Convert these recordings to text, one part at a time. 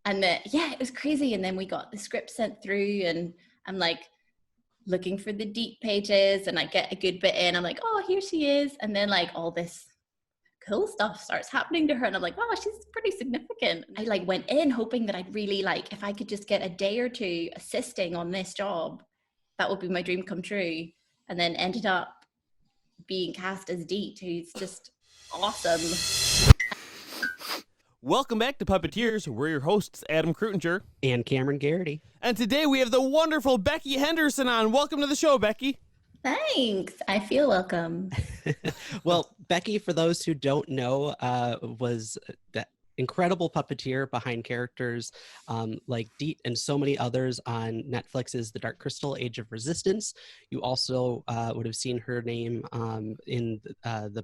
And yeah, it was crazy. And then we got the script sent through, and I'm like looking for the Deet pages, and I get a good bit in. I'm like, oh, here she is. And then like all this cool stuff starts happening to her, and I'm like, wow, she's pretty significant. I like went in hoping that I'd really like, if I could just get a day or two assisting on this job, that would be my dream come true. And then ended up being cast as Deet, who's just awesome. Welcome back to Puppeteers. We're your hosts, Adam Krutinger and Cameron Garrity. And today we have the wonderful Beccy Henderson on. Welcome to the show, Becky. Thanks. I feel welcome. Well, Becky, for those who don't know, was that incredible puppeteer behind characters like Deet and so many others on Netflix's The Dark Crystal: Age of Resistance. You also would have seen her name in the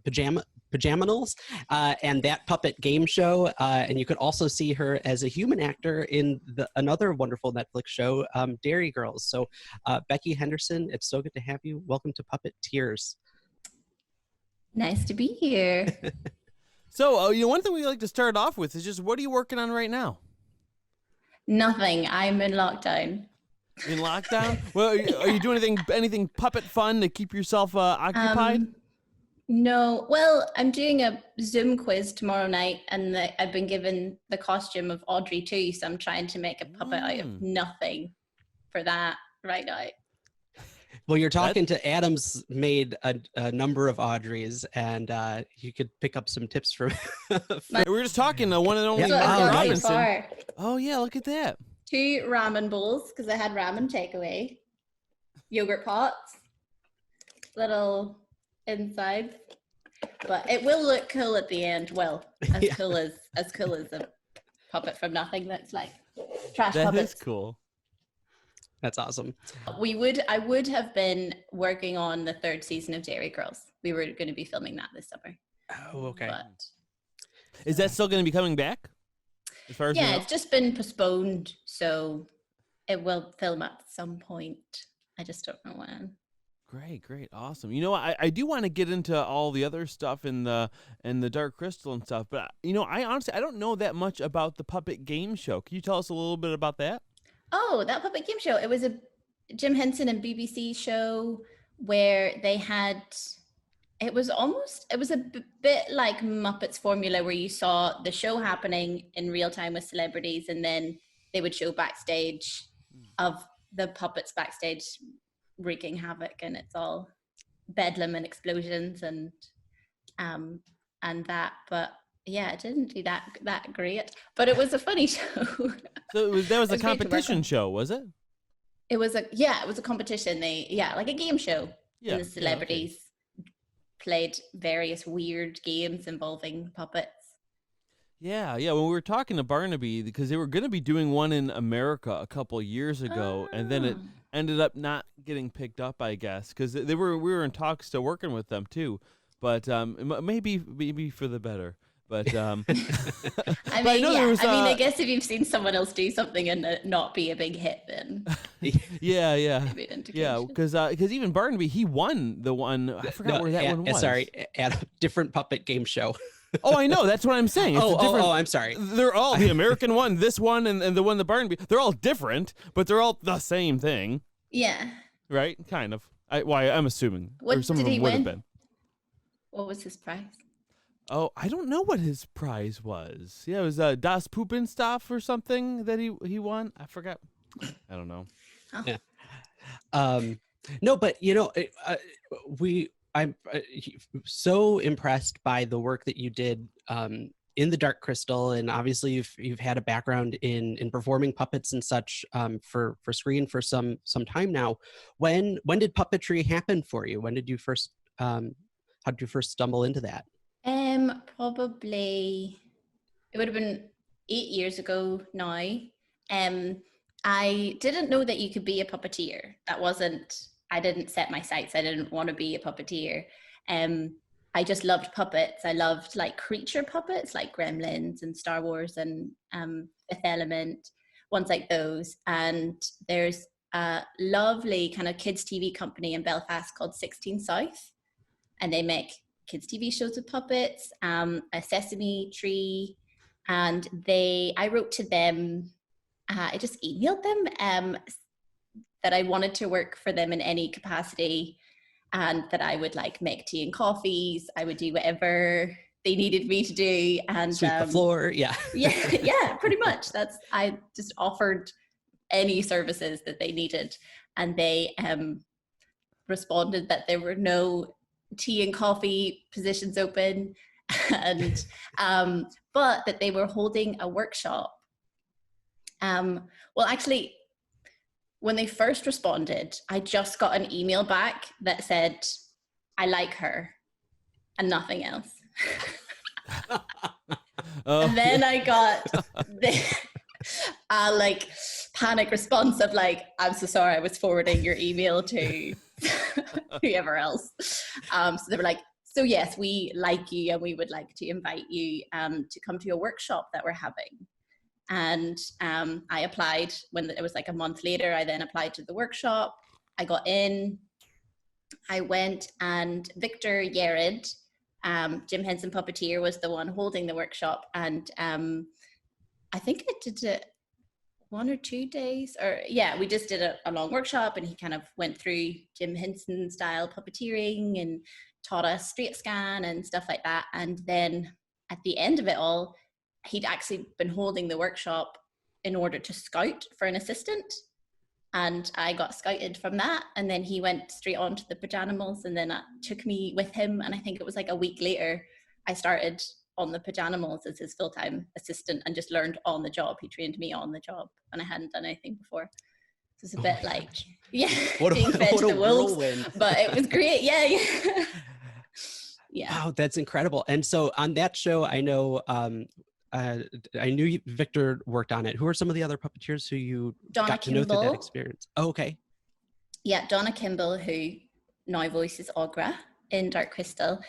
Pajanimals and that puppet game show. And you could also see her as a human actor in another wonderful Netflix show, Derry Girls. So Beccy Henderson, it's so good to have you. Welcome to Puppeteers. Nice to be here. So, one thing we like to start off with is just, what are you working on right now? Nothing. I'm in lockdown. In lockdown? Well, are you doing anything puppet fun to keep yourself occupied? No. Well, I'm doing a Zoom quiz tomorrow night, and I've been given the costume of Audrey too, so I'm trying to make a puppet out of nothing for that right now. Well, you're talking to Adam's made a number of Audreys, and you could pick up some tips from. We were just talking to one and only Robinson. Oh yeah, look at that. 2 ramen bowls, because I had ramen takeaway. Yogurt pots, little insides, but it will look cool at the end. Well, as cool as a puppet from nothing. That's like trash puppets. That is cool. That's awesome. I would have been working on the 3rd season of Derry Girls. We were going to be filming that this summer. Oh, okay. But, is that still going to be coming back? As far as you know? It's just been postponed, so it will film at some point. I just don't know when. Great, awesome. You know, I do want to get into all the other stuff in the Dark Crystal and stuff, but I honestly don't know that much about the puppet game show. Can you tell us a little bit about that? Oh, that puppet game show. It was a Jim Henson and BBC show where they had, it was a bit like Muppets formula, where you saw the show happening in real time with celebrities, and then they would show backstage of the puppets backstage wreaking havoc, and it's all bedlam and explosions and that. But yeah, it didn't do that great, but it was a funny show. So that was a competition show, was it? It was a competition. Like a game show. Yeah, and the celebrities played various weird games involving puppets. Yeah. When we were talking to Barnaby, because they were going to be doing one in America a couple of years ago, and then it ended up not getting picked up, I guess, because we were in talks to working with them too, but maybe for the better. But I guess if you've seen someone else do something and it not be a big hit, then yeah, because even Barnaby, he won the one. I forgot where that one was. Sorry, at a different puppet game show. Oh, I know. That's what I'm saying. I'm sorry. They're all the American one, this one, and the one the Barnaby. They're all different, but they're all the same thing. Yeah. Right. Kind of. I'm assuming. What or some did of them he would win? Have been. What was his prize? Oh, I don't know what his prize was. Yeah, it was Das Puppenstoff or something that he won. I forgot. I don't know. Oh. Yeah. No, but I'm so impressed by the work that you did in the Dark Crystal, and obviously you've had a background in performing puppets and such for screen for some time now. When did puppetry happen for you? When did you first how did you first stumble into that? Probably it would have been 8 years ago now. I didn't know that you could be a puppeteer. I didn't set my sights. I didn't want to be a puppeteer. I just loved puppets. I loved like creature puppets, like Gremlins and Star Wars and Fifth Element, ones like those. And there's a lovely kind of kids TV company in Belfast called 16 South, and they make kids TV shows with puppets, a Sesame Tree, And I wrote to them, I just emailed them that I wanted to work for them in any capacity, and that I would like make tea and coffees. I would do whatever they needed me to do, and sweep the floor. Yeah. yeah, pretty much. I just offered any services that they needed, and they responded that there were no tea and coffee positions open, and but that they were holding a workshop. Well, actually, when they first responded, I just got an email back that said, "I like her," and nothing else. And then I got the like panic response of like, "I'm so sorry, I was forwarding your email to whoever else." So they were like, "So yes, we like you, and we would like to invite you to come to a workshop that we're having." And I applied when it was like a month later. I then applied to the workshop. I got in. I went, and Victor Yared, Jim Henson Puppeteer, was the one holding the workshop. And I think I did it 1 or 2 days, or yeah, we just did a long workshop, and he kind of went through Jim Henson style puppeteering and taught us straight scan and stuff like that. And then at the end of it all, he'd actually been holding the workshop in order to scout for an assistant. And I got scouted from that. And then he went straight on to the Pajanimals, and then that took me with him. And I think it was like a week later, I started on the Pajanimals as his full-time assistant, and just learned on the job. He trained me on the job, and I hadn't done anything before. So it's a bit like, gosh. Yeah, being fed to the wolves. But it was great. Yeah. Yeah. Wow, that's incredible. And so on that show, I know I knew Victor worked on it. Who are some of the other puppeteers who you got to know through that experience? Oh, okay. Yeah, Donna Kimball, who now voices Augra in Dark Crystal.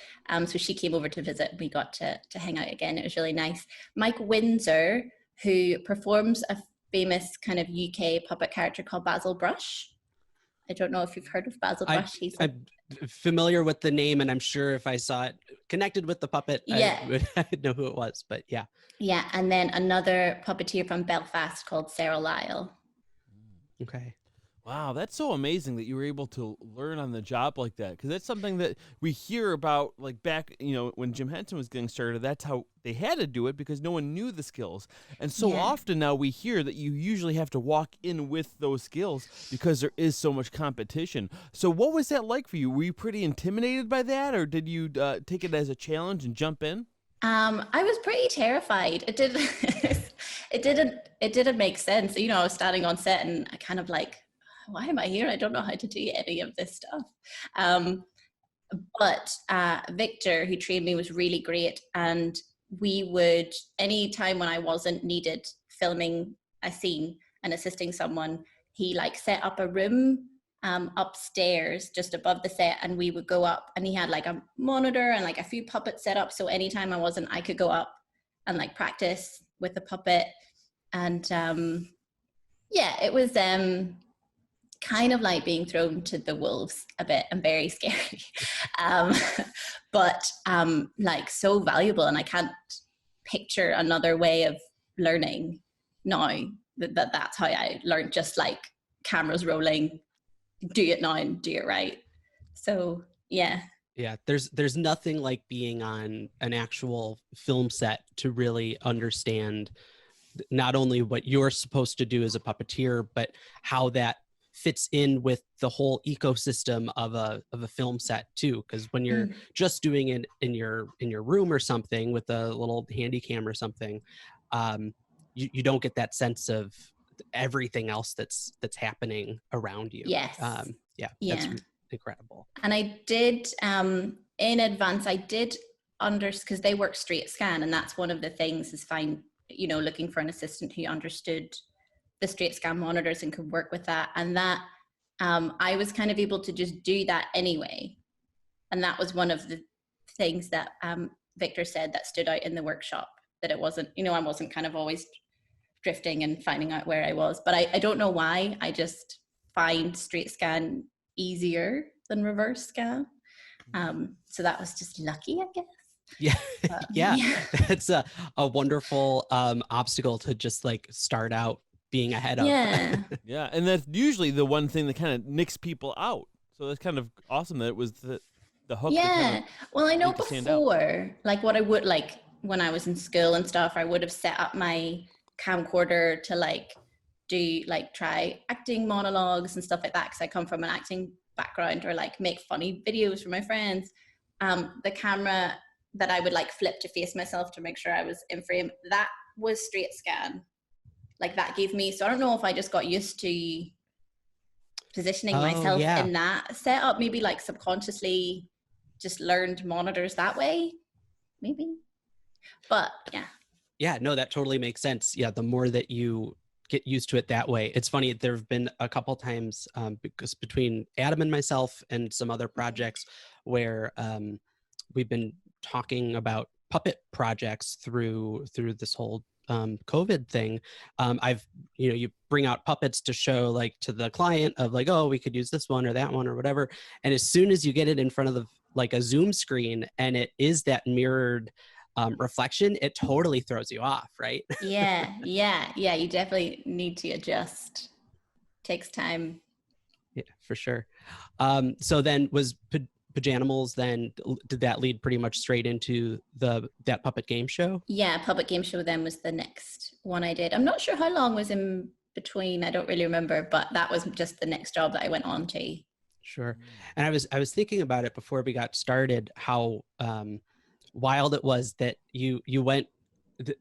So she came over to visit. We got to hang out again. It was really nice. Mike Windsor, who performs a famous kind of UK puppet character called Basil Brush. I don't know if you've heard of Basil Brush. I'm familiar with the name, and I'm sure if I saw it connected with the puppet, I'd know who it was, but yeah. Yeah, and then another puppeteer from Belfast called Sarah Lyle. Okay. Wow, that's so amazing that you were able to learn on the job like that, because that's something that we hear about, like back, when Jim Henson was getting started, that's how they had to do it, because no one knew the skills. And so often now we hear that you usually have to walk in with those skills because there is so much competition. So what was that like for you? Were you pretty intimidated by that, or did you take it as a challenge and jump in? I was pretty terrified. It didn't make sense. I was standing on set, and I kind of like, why am I here? I don't know how to do any of this stuff. But Victor, who trained me, was really great. And we would, anytime when I wasn't needed filming a scene and assisting someone, he like set up a room upstairs just above the set, and we would go up, and he had like a monitor and like a few puppets set up. So anytime I wasn't, I could go up and like practice with the puppet. And it was kind of like being thrown to the wolves a bit, and very scary, but like so valuable. And I can't picture another way of learning now. That's how I learned, just like cameras rolling, do it now and do it right. So yeah, there's nothing like being on an actual film set to really understand not only what you're supposed to do as a puppeteer, but how that fits in with the whole ecosystem of a film set too. Because when you're just doing it in your room or something with a little handy cam or something, you don't get that sense of everything else that's happening around you. Yes. That's incredible. And I did in advance, I did because they work straight scan, and that's one of the things is looking for an assistant who understood the straight scan monitors and could work with that. And that I was kind of able to just do that anyway. And that was one of the things that Victor said that stood out in the workshop, that it wasn't, I wasn't kind of always drifting and finding out where I was. But I don't know why. I just find straight scan easier than reverse scan. So that was just lucky, I guess. Yeah, yeah, yeah. that's a wonderful obstacle to just like start out being ahead of. Yeah. Yeah, and that's usually the one thing that kind of nicks people out. So that's kind of awesome that it was the hook that kind of Yeah. Well, I know made you stand out. before, like what I would like when I was in school and stuff, I would have set up my camcorder to like do like try acting monologues and stuff like that because I come from an acting background, or like make funny videos for my friends. The camera that I would like flip to face myself to make sure I was in frame, that was straight scan. Like that gave me, so I don't know if I just got used to positioning myself Yeah. in that setup, maybe like subconsciously just learned monitors that way, maybe. But Yeah, no, that totally makes sense. Yeah, the more that you get used to it that way. It's funny, there have been a couple times because between Adam and myself and some other projects where we've been talking about puppet projects through this whole COVID thing. I've, you bring out puppets to show like to the client of like, oh, we could use this one or that one or whatever. And as soon as you get it in front of the like a Zoom screen and it is that mirrored reflection, it totally throws you off, right? yeah, you definitely need to adjust. Takes time. Yeah, for sure. So then was Pajanimals, then did that lead pretty much straight into that puppet game show? Yeah, puppet game show then was the next one I did. I'm not sure how long was in between, I don't really remember, but that was just the next job that I went on to. Sure. And I was thinking about it before we got started, how wild it was that you went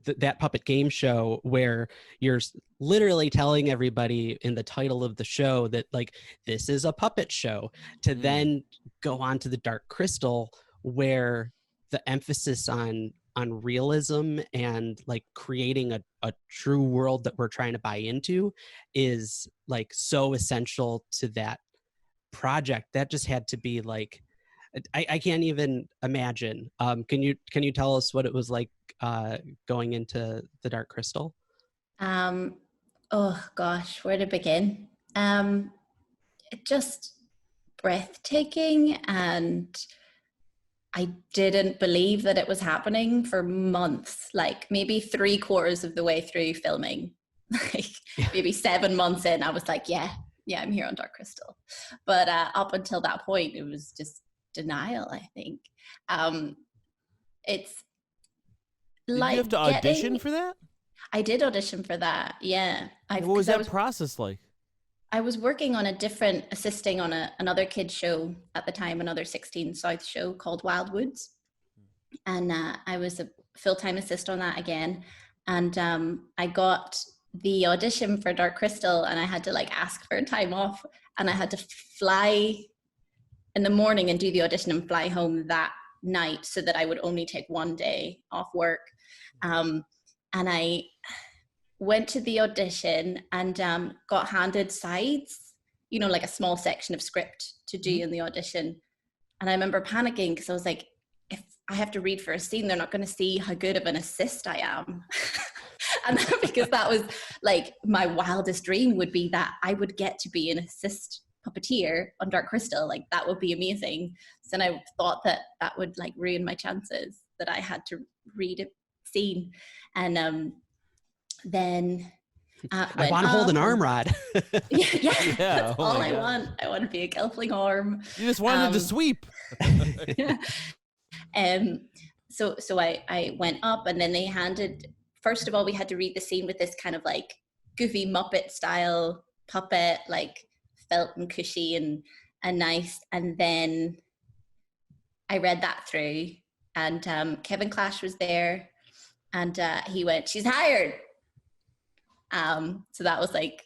that puppet game show where you're literally telling everybody in the title of the show that like this is a puppet show, to then go on to the Dark Crystal where the emphasis on realism and like creating a true world that we're trying to buy into is like so essential to that project. That just had to be like, I can't even imagine. Can you tell us what it was like going into the Dark Crystal? Oh gosh, where to begin? It just breathtaking, and I didn't believe that it was happening for months, like maybe 3/4 of the way through filming, like maybe 7 months in, I was like, yeah, I'm here on Dark Crystal. But up until that point, it was just denial, I think. It's like, did you have to audition for that? I did audition for that, yeah. What was that process like? I was working on assisting on another kid's show at the time, another 16 South show called Wildwoods. And I was a full-time assist on that again. And I got the audition for Dark Crystal, and I had to like ask for a time off, and I had to fly in the morning and do the audition and fly home that night so that I would only take one day off work. And I went to the audition and got handed sides, like a small section of script to do in the audition. And I remember panicking because I was like, if I have to read for a scene, they're not going to see how good of an assist I am. And because that was like my wildest dream would be that I would get to be an assist puppeteer on Dark Crystal. Like that would be amazing. So then I thought that would like ruin my chances, that I had to read a scene. And then I want to hold an arm rod. yeah, that's oh all my I God. want. I want to be a gelfling arm. You just wanted to sweep. Yeah. So I went up, and then they first of all, we had to read the scene with this kind of like goofy Muppet style puppet, like felt and cushy and nice. And then I read that through, and Kevin Clash was there, and he went, "She's hired." So that was like,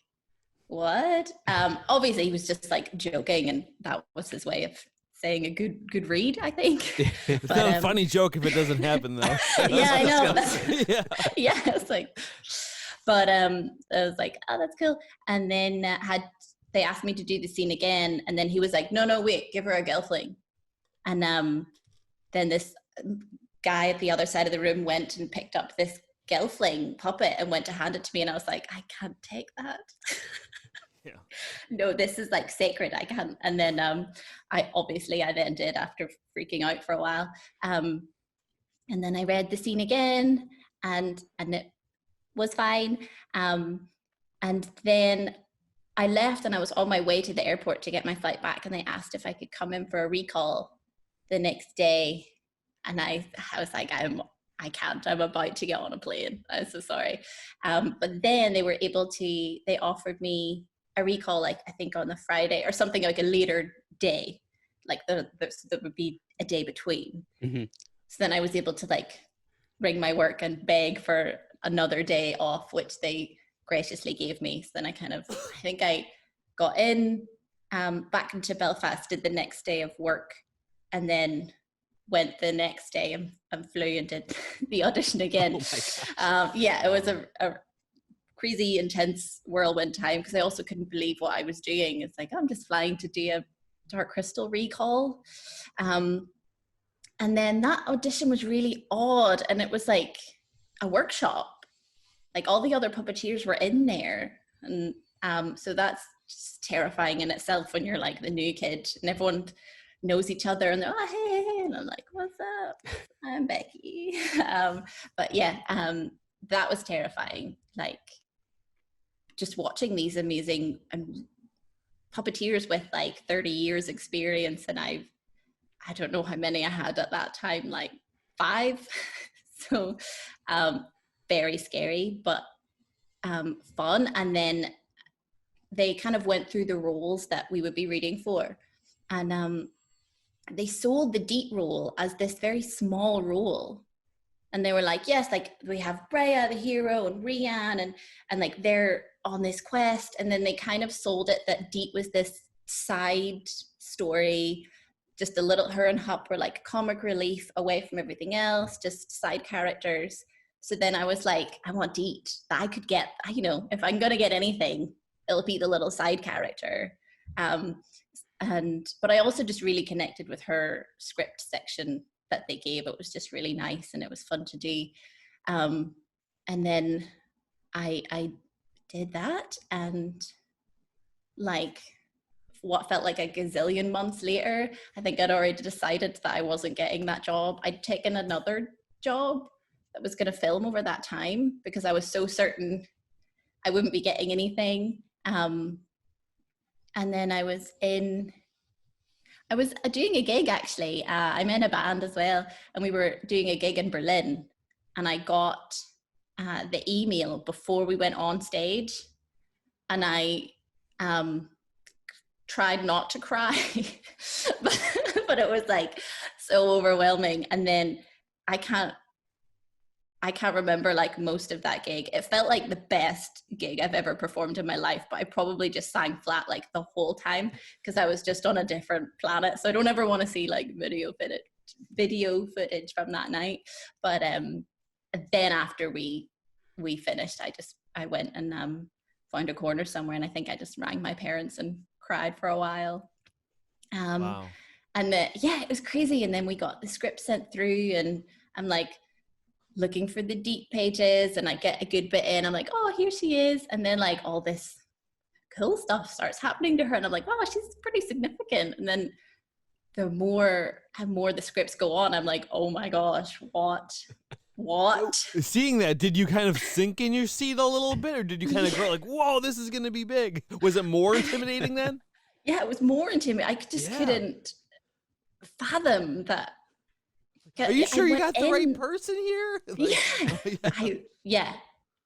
what? Obviously he was just like joking, and that was his way of saying a good read, I think. It's not a funny joke if it doesn't happen though. Yeah, I know. Yeah. Yeah, it's like, but I was like, oh, that's cool. And then they asked me to do the scene again, and then he was like, no, wait, give her a gelfling. And then this guy at the other side of the room went and picked up this gelfling puppet and went to hand it to me, and I was like, I can't take that. Yeah. No, this is like sacred, I can't. And then I then did, after freaking out for a while. And then I read the scene again, and it was fine. And then I left, and I was on my way to the airport to get my flight back, and they asked if I could come in for a recall the next day. And I was like, I can't, I'm about to get on a plane. I'm so sorry. But then they offered me a recall, like I think on the Friday or something, like a later day, like there would be a day between. Mm-hmm. So then I was able to like ring my work and beg for another day off, which they graciously gave me. So then I think I got in back into Belfast, did the next day of work, and then went the next day and flew and did the audition again. Oh my gosh. Yeah, it was a crazy, intense whirlwind time, because I also couldn't believe what I was doing. It's like, I'm just flying to do a Dark Crystal recall. And then that audition was really odd, and it was like a workshop. Like all the other puppeteers were in there, and so that's just terrifying in itself when you're like the new kid and everyone knows each other and they're hey, and I'm like, what's up? I'm Becky. But yeah, that was terrifying. Like just watching these amazing puppeteers with like 30 years experience, and I don't know how many I had at that time, like 5. So very scary, but fun. And then they kind of went through the roles that we would be reading for, and they sold the Deet role as this very small role. And they were like, yes, like we have Brea, the hero, and Rianne, and like they're on this quest. And then they kind of sold it that Deet was this side story, just a little, her and Hup were like comic relief away from everything else, just side characters. So then I was like, I want Deet. I could get, if I'm going to get anything, it'll be the little side character. But I also just really connected with her script section that they gave. It was just really nice, and it was fun to do. And then I did that, and like what felt like a gazillion months later, I think I'd already decided that I wasn't getting that job. I'd taken another job that was going to film over that time because I was so certain I wouldn't be getting anything. And then I was doing a gig, actually. I'm in a band as well, and we were doing a gig in Berlin, and I got the email before we went on stage, and I tried not to cry, but it was like so overwhelming. And then I can't remember like most of that gig. It felt like the best gig I've ever performed in my life, but I probably just sang flat like the whole time because I was just on a different planet. So I don't ever want to see like video footage from that night. But then after we finished, I went and found a corner somewhere, and I think I just rang my parents and cried for a while. Wow. And yeah, it was crazy. And then we got the script sent through, and I'm like looking for the Deet pages, and I get a good bit in. I'm like, oh, here she is. And then like all this cool stuff starts happening to her, and I'm like, wow, she's pretty significant. And then the more the scripts go on, I'm like, oh my gosh, what? Seeing that, did you kind of sink in your seat a little bit, or did you kind of go like, whoa, this is gonna be big? Was it more intimidating then? Yeah, it was more intimidating. I just couldn't fathom that. Are you sure you got the right person here?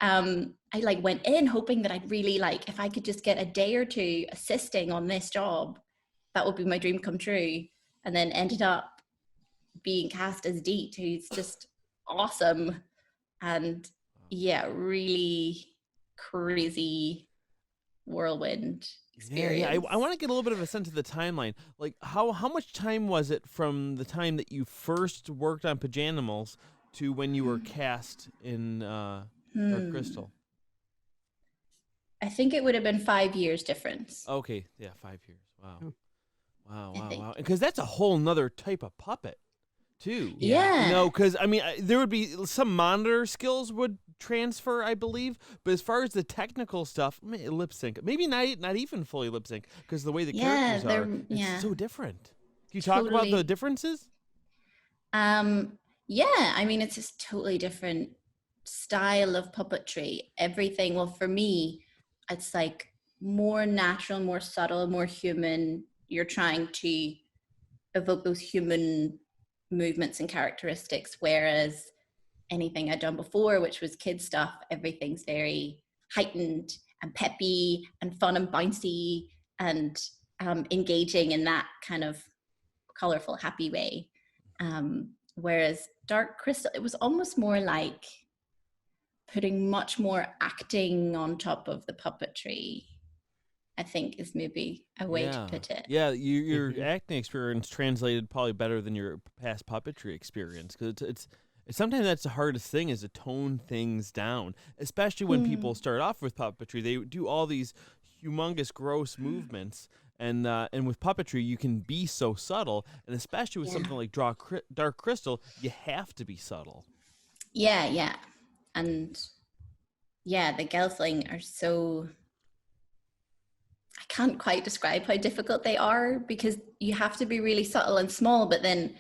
I like went in hoping that I'd really like, if I could just get a day or two assisting on this job, that would be my dream come true. And then ended up being cast as Deet, who's just awesome. And yeah, really crazy whirlwind experience. Yeah, I want to get a little bit of a sense of the timeline. Like how much time was it from the time that you first worked on Pajanimals to when you were cast in Dark Crystal? I think it would have been 5 years difference. Okay, yeah, 5 years. Wow. Wow. Because that's a whole nother type of puppet too. Yeah. You know, because I mean, there would be some monitor skills would transfer, I believe, but as far as the technical stuff, lip sync, maybe not even fully lip sync, because the way the characters are, it's so different. Can you talk about the differences? Yeah, I mean, it's just totally different style of puppetry. Everything, well, for me, it's like more natural, more subtle, more human. You're trying to evoke those human movements and characteristics, whereas anything I'd done before, which was kid stuff, everything's very heightened and peppy and fun and bouncy and engaging in that kind of colorful, happy way. Whereas Dark Crystal, it was almost more like putting much more acting on top of the puppetry, I think is maybe a way to put it. Yeah, your acting experience translated probably better than your past puppetry experience, because it's sometimes that's the hardest thing, is to tone things down, especially when people start off with puppetry. They do all these humongous, gross movements, and with puppetry you can be so subtle, and especially with something like Dark Crystal, you have to be subtle. Yeah, and yeah, the Gelfling are so, I can't quite describe how difficult they are, because you have to be really subtle and small, but then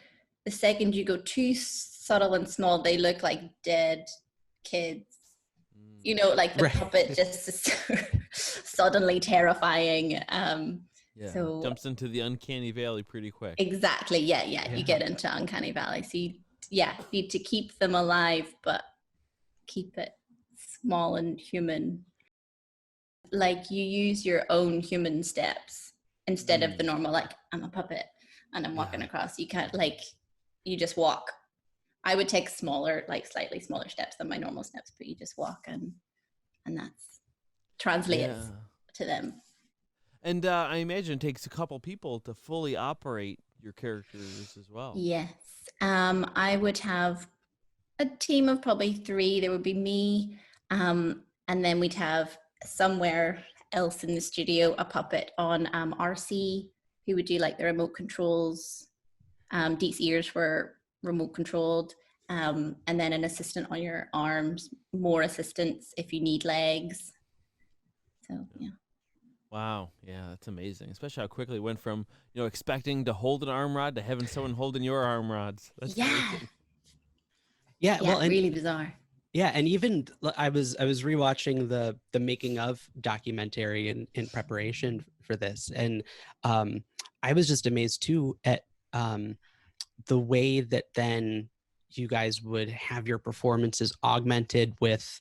the second you go too subtle and small, they look like dead kids. You know, like the puppet just is suddenly terrifying. So jumps into the uncanny valley pretty quick. Exactly. Yeah. You get into uncanny valley. So you need to keep them alive, but keep it small and human. Like you use your own human steps instead of the normal, like, I'm a puppet and I'm walking across. You can't, like, you just walk. I would take smaller, like slightly smaller steps than my normal steps, but you just walk, and that's translates to them. And I imagine it takes a couple people to fully operate your characters as well. Yes. I would have a team of probably 3. There would be me, and then we'd have somewhere else in the studio a puppet on RC who would do like the remote controls. Deet's ears were remote controlled, and then an assistant on your arms, more assistants if you need legs. So yeah. Wow, yeah, that's amazing. Especially how quickly it went from expecting to hold an arm rod to having someone holding your arm rods. That's amazing. Yeah, well, and really bizarre. Yeah, and even I was rewatching the making of documentary in preparation for this, and I was just amazed too at the way that then you guys would have your performances augmented with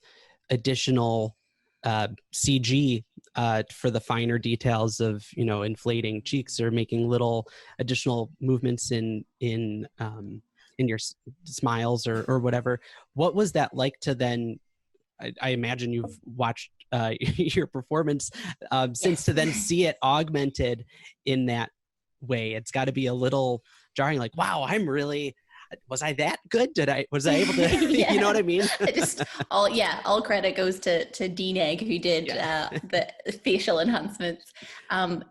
additional CG for the finer details of inflating cheeks or making little additional movements in your smiles or whatever. What was that like to then? I imagine you've watched your performance since, to then see it augmented in that way. It's got to be a little jarring. Like, wow, was I that good? Was I able to, you know what I mean? All credit goes to Dean Egg, who did the facial enhancements.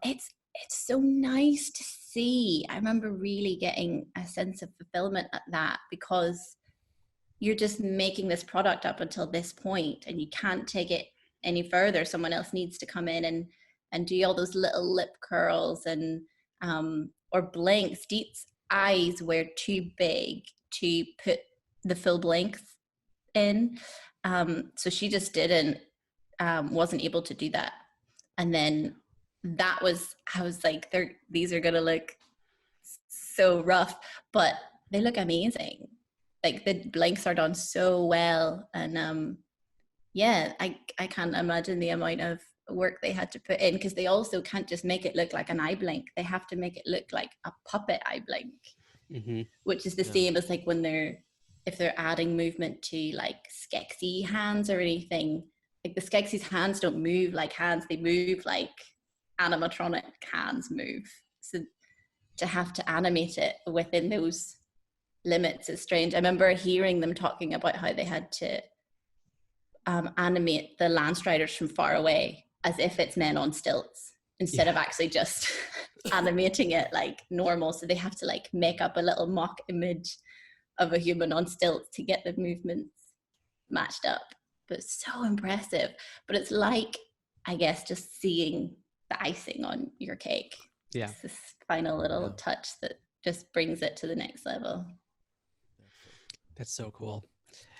It's so nice to see. I remember really getting a sense of fulfillment at that, because you're just making this product up until this point and you can't take it any further. Someone else needs to come in and do all those little lip curls and or blinks. Deet's eyes were too big to put the full blinks in, so she just wasn't able to do that. And then I was like, these are gonna look so rough, but they look amazing. Like the blinks are done so well, and I can't imagine the amount of work they had to put in, because they also can't just make it look like an eye blink. They have to make it look like a puppet eye blink, which is the same as like if they're adding movement to like Skeksis hands or anything. Like the Skeksis hands don't move like hands; they move like animatronic hands move. So to have to animate it within those limits is strange. I remember hearing them talking about how they had to animate the Lance Riders from far away as if it's men on stilts, instead of actually just animating it like normal. So they have to like make up a little mock image of a human on stilts to get the movements matched up. But it's so impressive. But it's like, I guess, just seeing the icing on your cake. Yeah. It's this final little touch that just brings it to the next level. That's so cool.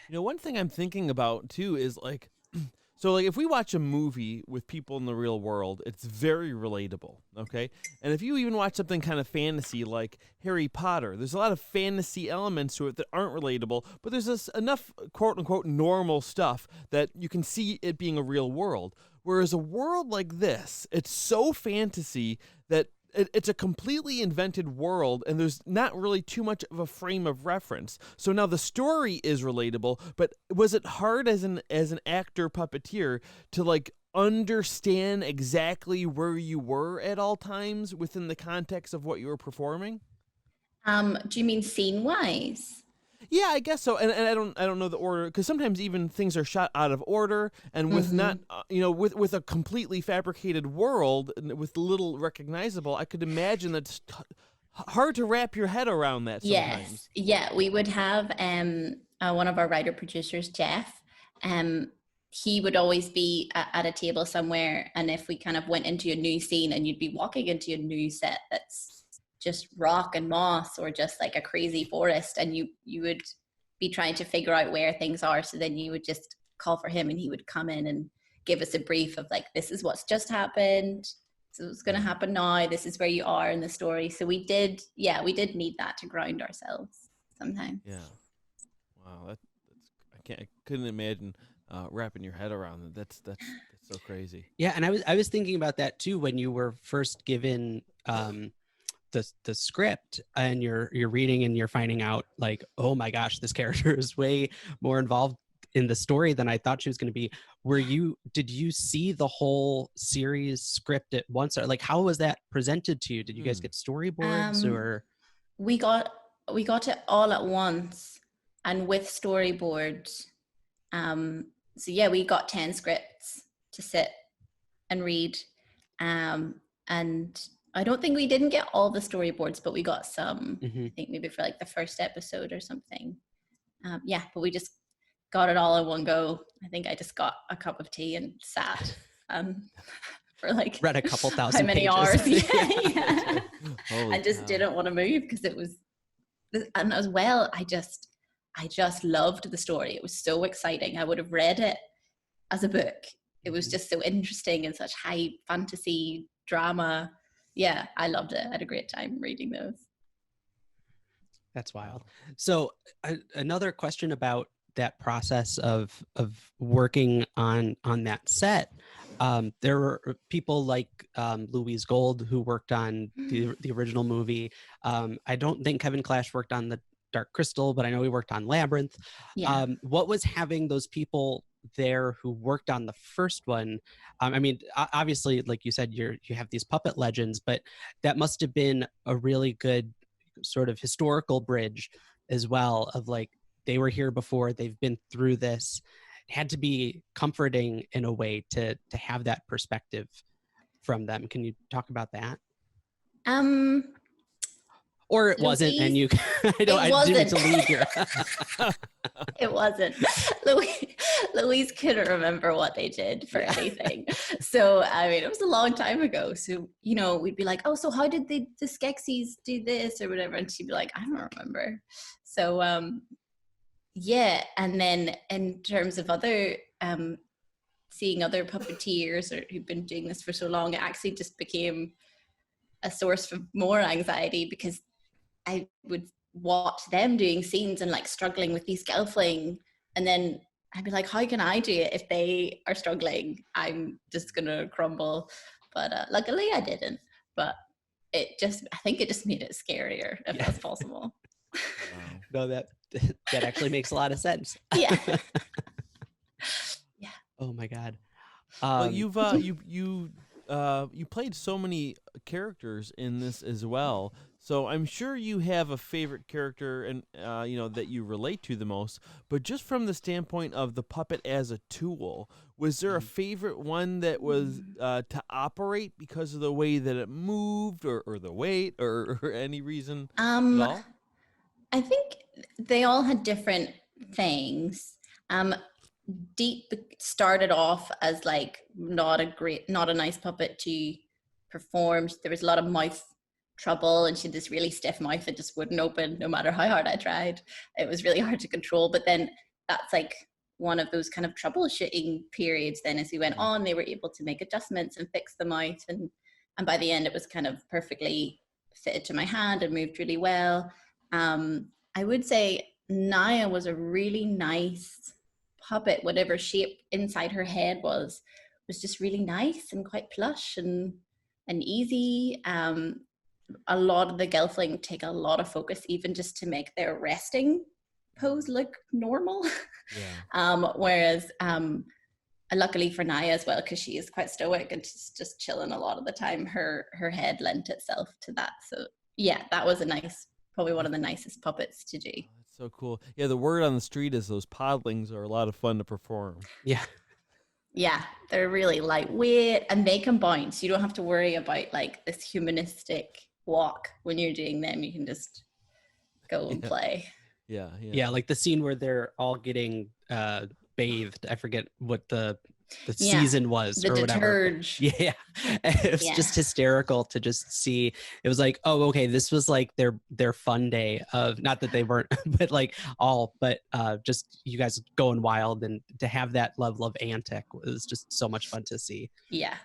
You know, one thing I'm thinking about too is like, so like if we watch a movie with people in the real world, it's very relatable, okay? And if you even watch something kind of fantasy like Harry Potter, there's a lot of fantasy elements to it that aren't relatable, but there's enough quote unquote normal stuff that you can see it being a real world. Whereas a world like this, it's so fantasy that it's a completely invented world, and there's not really too much of a frame of reference. So now the story is relatable, but was it hard as an actor puppeteer to like understand exactly where you were at all times within the context of what you were performing? Do you mean scene wise? Yeah, I guess so. And I don't know the order, because sometimes even things are shot out of order, and with not with a completely fabricated world with little recognizable, I could imagine that's hard to wrap your head around that sometimes. Yes, yeah, we would have one of our writer producers, Jeff. He would always be at a table somewhere, and if we kind of went into a new scene, and you'd be walking into a new set that's just rock and moss or just like a crazy forest, and you would be trying to figure out where things are, so then you would just call for him and he would come in and give us a brief of like, this is what's just happened, so it's going to happen now, this is where you are in the story. So we did need that to ground ourselves sometimes. Yeah. Wow, that's I couldn't imagine wrapping your head around it. That's so crazy. Yeah, and I was thinking about that too when you were first given the script, and you're reading and you're finding out like, oh my gosh, this character is way more involved in the story than I thought she was going to be. Did you see the whole series script at once, or like how was that presented to you? Did you guys get storyboards or? We got it all at once and with storyboards. So yeah, we got 10 scripts to sit and read, and I don't think we didn't get all the storyboards, but we got some. I think maybe for like the first episode or something. Yeah, but we just got it all in one go. I think I just got a cup of tea and sat for like read a couple thousand how many pages. hours. Yeah. I just cow. didn't want to move because it was, and as well, I just loved the story. It was so exciting. I would have read it as a book. It was just so interesting and such high fantasy drama. Yeah, I loved it. I had a great time reading those. That's wild. So another question about that process of working on that set. There were people like Louise Gold who worked on the original movie. I don't think Kevin Clash worked on the Dark Crystal, but I know he worked on Labyrinth. Yeah. What was having those people there who worked on the first one? I mean, obviously, like you said, you have these puppet legends, but that must have been a really good sort of historical bridge as well, of like, they were here before, they've been through this. It had to be comforting in a way to have that perspective from them. Can you talk about that? Or it wasn't, Louise, and you I didn't mean to leave here. It wasn't. Louise couldn't remember what they did for anything. So, I mean, it was a long time ago. So, you know, we'd be like, oh, so how did the Skeksis do this or whatever? And she'd be like, I don't remember. So, yeah. And then in terms of other, seeing other puppeteers or who've been doing this for so long, it actually just became a source for more anxiety, because I would watch them doing scenes and like struggling with these gelfling, and then I'd be like, how can I do it if they are struggling? I'm just gonna crumble. But luckily I didn't. But I think it just made it scarier, if that's possible. No, that actually makes a lot of sense. Yeah. Yeah. Oh my God. Well, you played so many characters in this as well. So I'm sure you have a favorite character and that you relate to the most. But just from the standpoint of the puppet as a tool, was there a favorite one that was to operate because of the way that it moved, or the weight, or any reason at all? I think they all had different things. Deet started off as like not a nice puppet to perform. There was a lot of mouth trouble, and she had this really stiff mouth that just wouldn't open no matter how hard I tried. It was really hard to control. But then that's like one of those kind of troubleshooting periods. Then as we went on, they were able to make adjustments and fix the mouth, and by the end it was kind of perfectly fitted to my hand and moved really well. I would say Naya was a really nice puppet. Whatever shape inside her head was just really nice and quite plush and easy. A lot of the Gelfling take a lot of focus even just to make their resting pose look normal. Whereas luckily for Naya as well, because she is quite stoic and she's just chilling a lot of the time, her head lent itself to that. So yeah, that was probably one of the nicest puppets to do. Oh, that's so cool. Yeah, the word on the street is those podlings are a lot of fun to perform. Yeah, they're really lightweight and they can bounce. You don't have to worry about like this humanistic walk when you're doing them. You can just go and play. Yeah, like the scene where they're all getting bathed. I forget what the season was, the or whatever. deterge. Yeah, it was just hysterical to just see. It was like, oh, okay, this was like their fun day of, not that they weren't, but like just you guys going wild, and to have that level of antic was just so much fun to see. Yeah,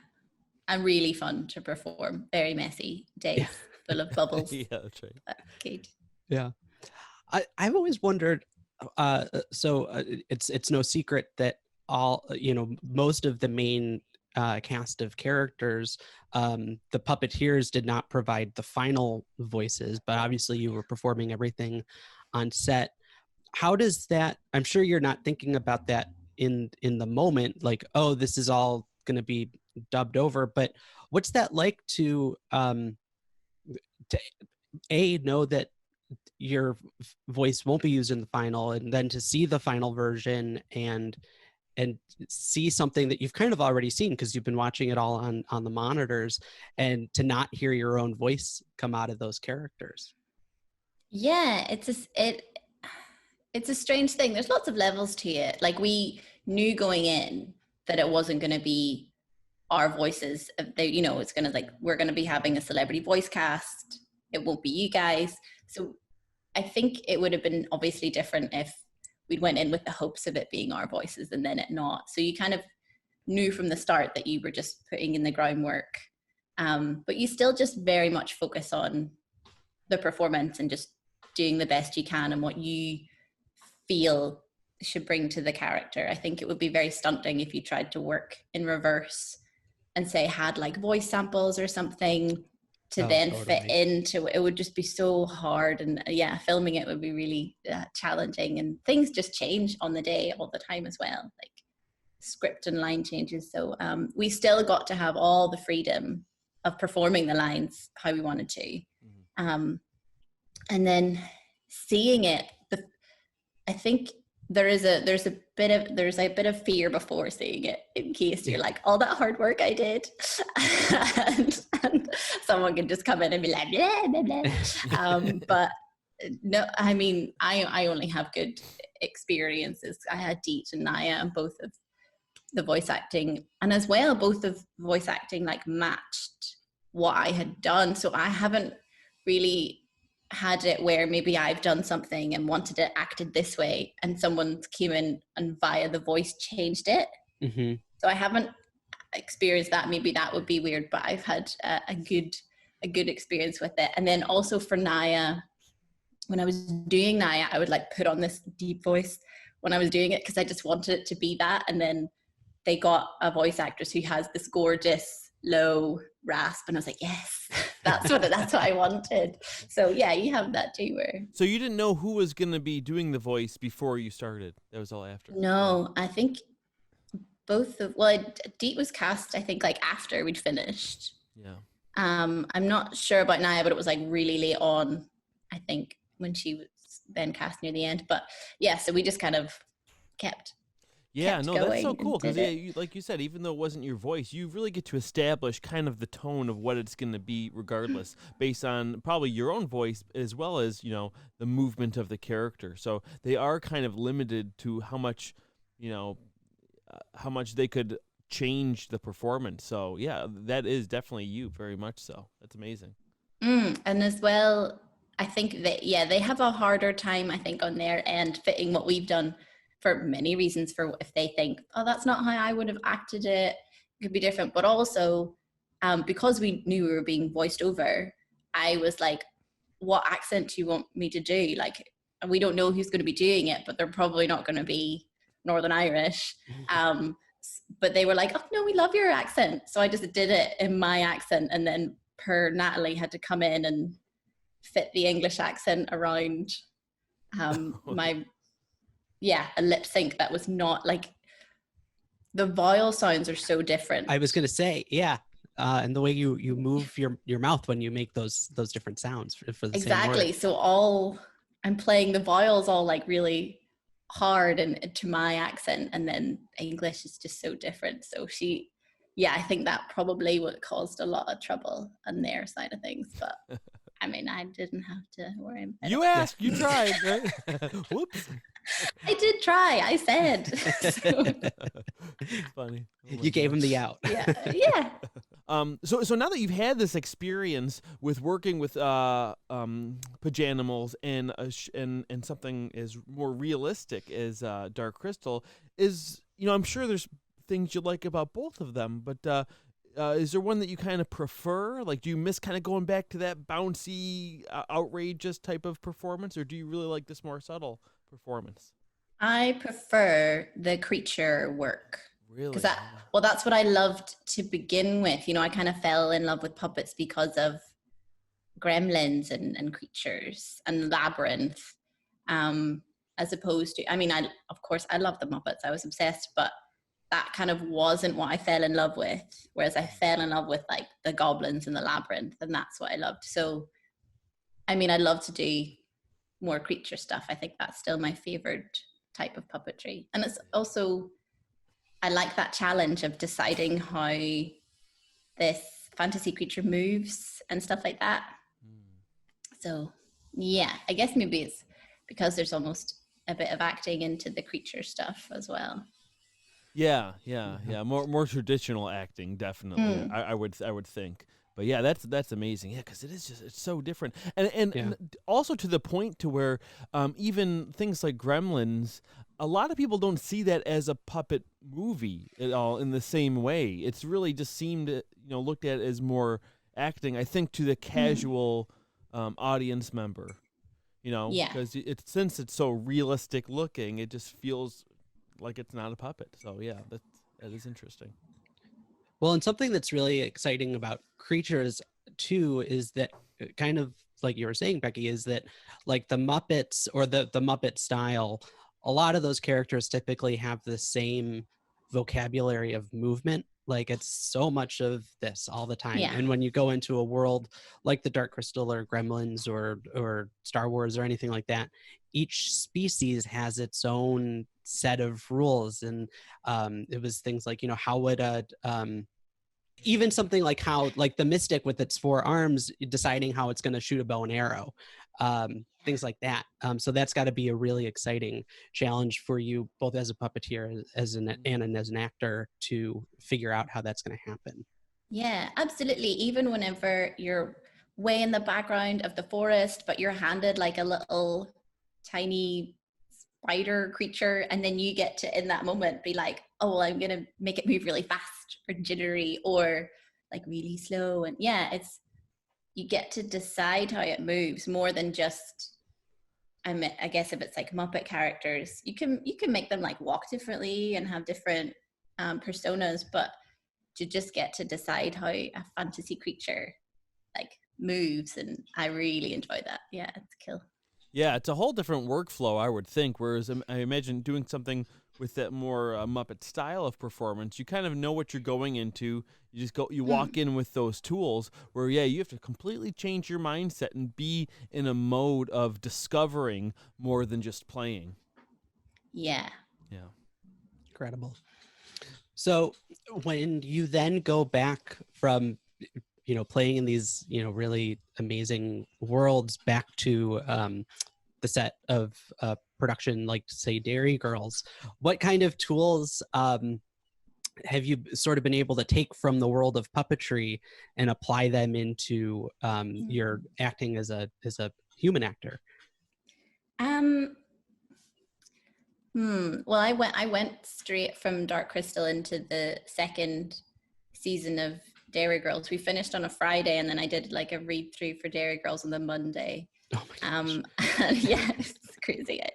and really fun to perform. Very messy days, full of bubbles. Yeah, that's right. Good. Yeah, I've always wondered. It's no secret that most of the main cast of characters, the puppeteers did not provide the final voices, but obviously you were performing everything on set. How does that, I'm sure you're not thinking about that in the moment, like, oh, this is all going to be dubbed over, but what's that like to know that your voice won't be used in the final, and then to see the final version and see something that you've kind of already seen because you've been watching it all on the monitors, and to not hear your own voice come out of those characters? Yeah, it's a strange thing. There's lots of levels to it. Like, we knew going in that it wasn't going to be our voices. It's going to, like, we're going to be having a celebrity voice cast. It won't be you guys. So I think it would have been obviously different if we'd went in with the hopes of it being our voices and then it not. So you kind of knew from the start that you were just putting in the groundwork. But you still just very much focus on the performance and just doing the best you can and what you feel should bring to the character. I think it would be very stunting if you tried to work in reverse and say had like voice samples or something to fit into it. Would just be so hard, and filming it would be really challenging, and things just change on the day all the time as well, like script and line changes. So we still got to have all the freedom of performing the lines how we wanted to. And then seeing it, I think there's a bit of fear before seeing it, in case you're like, all that hard work I did and someone can just come in and be like blah, blah, blah. But no, I mean, I only have good experiences. I had Deet and Naya, and both of the voice acting, and as well both of voice acting like matched what I had done. So I haven't really had it where maybe I've done something and wanted it acted this way, and someone came in and via the voice changed it. So I haven't experienced that. Maybe that would be weird, but I've had a good experience with it. And then also for Naya, when I was doing Naya, I would like put on this deep voice when I was doing it because I just wanted it to be that. And then they got a voice actress who has this gorgeous low rasp, and I was like, yes, that's what I wanted. So yeah, you have that too. So you didn't know who was going to be doing the voice before you started? That was all after? No, I think Deet was cast, I think, like after we'd finished. Yeah. I'm not sure about Naya, but it was like really late on, I think, when she was then cast near the end. But yeah, so we just kind of kept that's so cool because like you said, even though it wasn't your voice, you really get to establish kind of the tone of what it's going to be regardless, based on probably your own voice as well as, the movement of the character. So they are kind of limited to how much they could change the performance. So yeah, that is definitely you, very much so. That's amazing. And as well, I think that, yeah, they have a harder time, I think, on their end fitting what we've done for many reasons. For if they think, oh, that's not how I would have acted it, it could be different. But also, because we knew we were being voiced over, I was like, what accent do you want me to do? Like, we don't know who's going to be doing it, but they're probably not going to be Northern Irish. But they were like, oh, no, we love your accent. So I just did it in my accent. And then Natalie had to come in and fit the English accent around a lip sync that was not like, the vowel sounds are so different. I was going to say, yeah. And the way you move your mouth when you make those different sounds for the same word. Exactly. So I'm playing the vowels all like really hard and to my accent, and then English is just so different. So I think that probably what caused a lot of trouble on their side of things. But I mean, I didn't have to worry about it. You asked, you tried, right? Whoops. I did try. I said. It's funny. You gave him the out. Yeah. So now that you've had this experience with working with Pajanimals and something as more realistic as Dark Crystal, I'm sure there's things you like about both of them, but is there one that you kind of prefer? Like, do you miss kind of going back to that bouncy, outrageous type of performance, or do you really like this more subtle performance? I prefer the creature work. Really? Because that's what I loved to begin with. I kind of fell in love with puppets because of Gremlins and creatures and Labyrinth, as opposed to, I mean, of course I love the Muppets. I was obsessed, but that kind of wasn't what I fell in love with. Whereas I fell in love with like the goblins and the Labyrinth, and that's what I loved. So, I mean, I'd love to do more creature stuff. I think that's still my favorite type of puppetry. And it's also, I like that challenge of deciding how this fantasy creature moves and stuff like that. So yeah, I guess maybe it's because there's almost a bit of acting into the creature stuff as well. Yeah. More traditional acting, definitely. I would think. But yeah, that's amazing. Yeah, because it's so different, and also to the point to where even things like Gremlins, a lot of people don't see that as a puppet movie at all in the same way. It's really just seemed looked at as more acting. I think to the casual audience member, because since it's so realistic looking, it just feels like it's not a puppet. So yeah, that is interesting. Well, and something that's really exciting about creatures too is that, kind of like you were saying, Becky, is that like the Muppets or the Muppet style, a lot of those characters typically have the same vocabulary of movement. Like it's so much of this all the time. Yeah. And when you go into a world like the Dark Crystal or Gremlins or Star Wars or anything like that, each species has its own set of rules. And it was things like, how would even something like how, like the mystic with its 4 arms, deciding how it's going to shoot a bow and arrow, things like that. So that's got to be a really exciting challenge for you, both as a puppeteer and as an actor, to figure out how that's going to happen. Yeah, absolutely. Even whenever you're way in the background of the forest, but you're handed like a little tiny spider creature, and then you get to, in that moment, be like, oh, well, I'm gonna make it move really fast or jittery or like really slow. And yeah, you get to decide how it moves more than just, I guess if it's like Muppet characters, you can make them like walk differently and have different personas, but to just get to decide how a fantasy creature like moves, and I really enjoy that. Yeah, it's cool. Yeah, it's a whole different workflow, I would think, whereas I imagine doing something with that more Muppet style of performance, you kind of know what you're going into. You just you walk in with those tools where, yeah, you have to completely change your mindset and be in a mode of discovering more than just playing. Yeah. Incredible. So when you then go back from, playing in these, really amazing worlds back to the set of production, like say Derry Girls, what kind of tools have you sort of been able to take from the world of puppetry and apply them into your acting as a human actor? Well, I went straight from Dark Crystal into the second season of Derry Girls. We finished on a Friday, and then I did like a read through for Derry Girls on the Monday. Oh my gosh. And yeah, it's crazy. I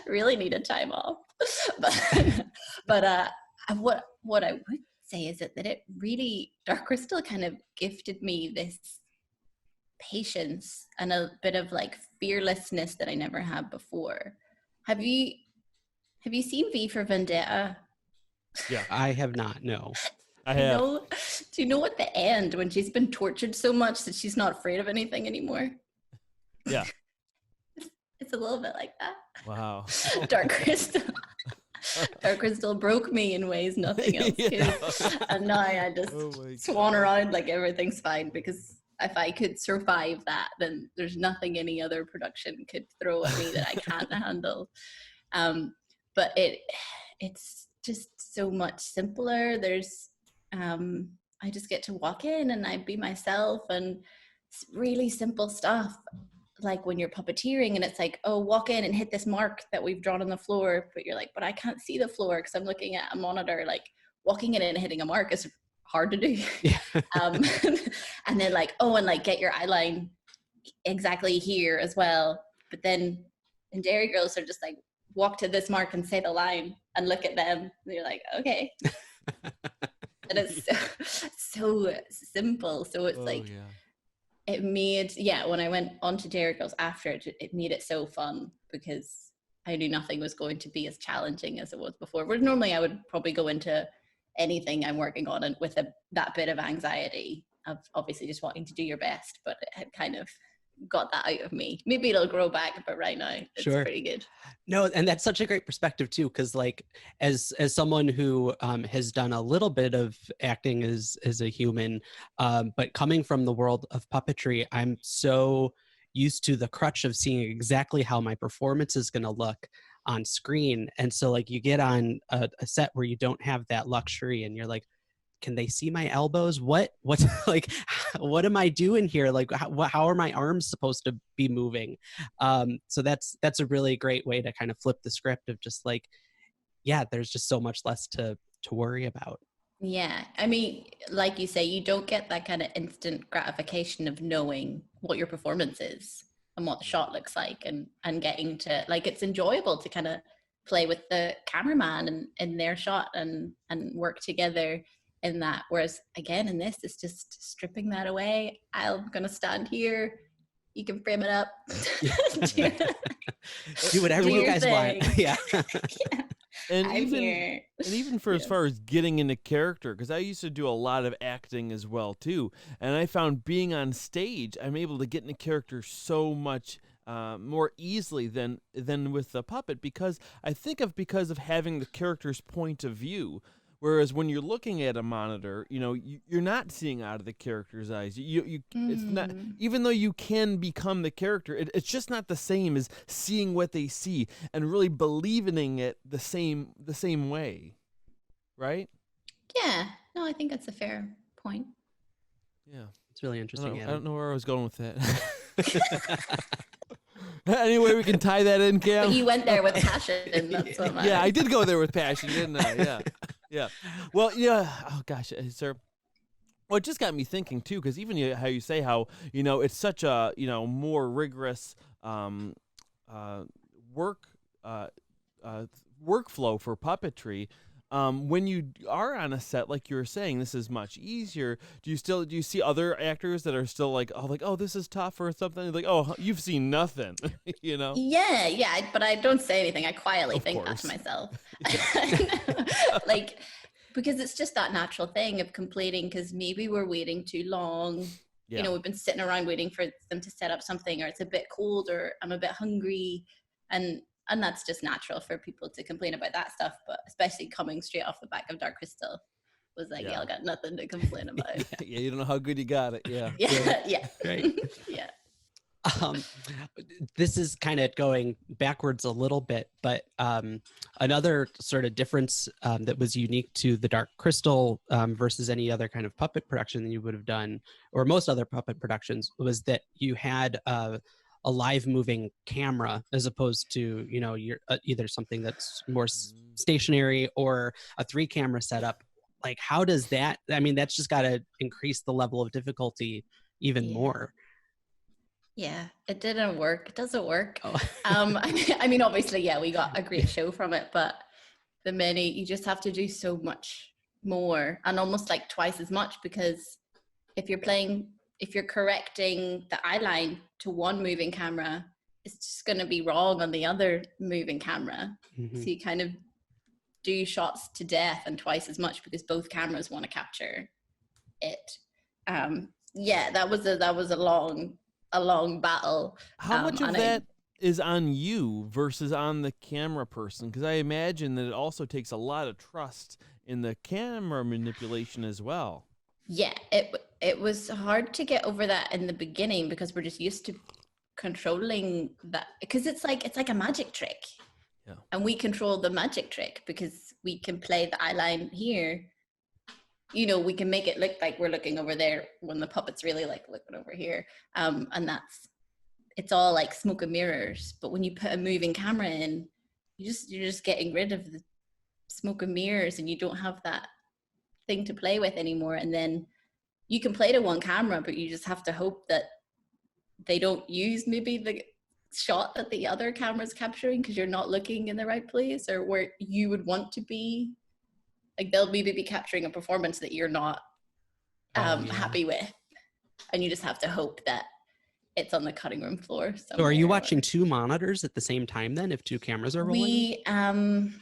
really needed time off. But what I would say is that it really, Dark Crystal kind of gifted me this patience and a bit of like fearlessness that I never had before. Have you seen V for Vendetta? Yeah. I have not, no. I have. Do you know at the end when she's been tortured so much that she's not afraid of anything anymore? Yeah. It's a little bit like that. Wow. Dark Crystal. Dark Crystal broke me in ways nothing else could. And now I just swan around like everything's fine, because if I could survive that, then there's nothing any other production could throw at me that I can't handle. But it's just so much simpler. There's I just get to walk in and I be myself, and it's really simple stuff. Like when you're puppeteering and it's like, oh, walk in and hit this mark that we've drawn on the floor, but you're like, but I can't see the floor because I'm looking at a monitor. Like walking in and hitting a mark is hard to do. Yeah. And then like, oh, and like get your eye line exactly here as well. But then in Derry Girls, they're just like, walk to this mark and say the line and look at them. And you're like, okay. And it's so simple. So it's it made, when I went on to Derry Girls after it made it so fun, because I knew nothing was going to be as challenging as it was before. Whereas normally I would probably go into anything I'm working on and with that bit of anxiety of obviously just wanting to do your best, but it had kind of got that out of me. Maybe it'll grow back, but right now it's pretty good. No, and that's such a great perspective too, because like as someone who has done a little bit of acting as a human, but coming from the world of puppetry, I'm so used to the crutch of seeing exactly how my performance is going to look on screen. And so like you get on a set where you don't have that luxury and you're like, can they see my elbows? What's like, what am I doing here? Like, how are my arms supposed to be moving? So that's a really great way to kind of flip the script of just like, yeah, there's just so much less to worry about. Yeah. I mean, like you say, you don't get that kind of instant gratification of knowing what your performance is and what the shot looks like, and getting to, like, it's enjoyable to kind of play with the cameraman and in their shot and work together in that. Whereas again, in this, it's just stripping that away. I'm going to stand here. You can frame it up. Do whatever you guys want. Yeah. And even for as far as getting into character, because I used to do a lot of acting as well too, and I found being on stage, I'm able to get into character so much more easily than with the puppet, because of having the character's point of view. Whereas when you're looking at a monitor, you're not seeing out of the character's eyes. It's not, even though you can become the character, it's just not the same as seeing what they see and really believing it the same way, right? Yeah, no, I think that's a fair point. Yeah, it's really interesting. I don't know where I was going with that. Anyway, we can tie that in, Cam. But you went there with passion, and that's what matters. Yeah, I did go there with passion, didn't I? Yeah. Yeah. Well, yeah. Oh, gosh, sir. Well, it just got me thinking, too, because even how you say how, it's such a, more rigorous workflow for puppetry. When you are on a set, like you were saying, this is much easier. Do you see other actors that are still like, oh, this is tough or something? Like, oh, you've seen nothing, Yeah, but I don't say anything. I quietly think that to myself. Like, because it's just that natural thing of completing, because maybe we're waiting too long. Yeah. We've been sitting around waiting for them to set up something, or it's a bit cold, or I'm a bit hungry, and that's just natural for people to complain about that stuff. But especially coming straight off the back of Dark Crystal was like, y'all got nothing to complain about. Yeah, you don't know how good you got it. Yeah. Yeah. Right. Yeah. Um, this is kind of going backwards a little bit, but another sort of difference that was unique to the Dark Crystal versus any other kind of puppet production that you would have done, or most other puppet productions, was that you had a live moving camera as opposed to, you know, you're either something that's more stationary or a 3-camera setup. Like, how does that, I mean, that's just got to increase the level of difficulty even more. Yeah, it didn't work. It doesn't work. Oh. I mean, obviously, yeah, we got a great show from it, but you just have to do so much more and almost like twice as much, because if you're correcting the eye line to one moving camera, it's just going to be wrong on the other moving camera. Mm-hmm. So you kind of do shots to death and twice as much because both cameras want to capture it. Yeah, that was a long battle. How much of that is on you versus on the camera person? Because I imagine that it also takes a lot of trust in the camera manipulation as well. Yeah, it was hard to get over that in the beginning because we're just used to controlling that, because it's like a magic trick. Yeah. And we control the magic trick because we can play the eye line here. You know, we can make it look like we're looking over there when the puppet's really like looking over here. And it's all like smoke and mirrors. But when you put a moving camera in, you're just getting rid of the smoke and mirrors, and you don't have that thing to play with anymore. And then you can play to one camera, but you just have to hope that they don't use maybe the shot that the other camera's capturing because you're not looking in the right place or where you would want to be. Like, they'll maybe be capturing a performance that you're not happy with, and you just have to hope that it's on the cutting room floor somewhere. So are you watching 2 monitors at the same time then, if 2 cameras are rolling?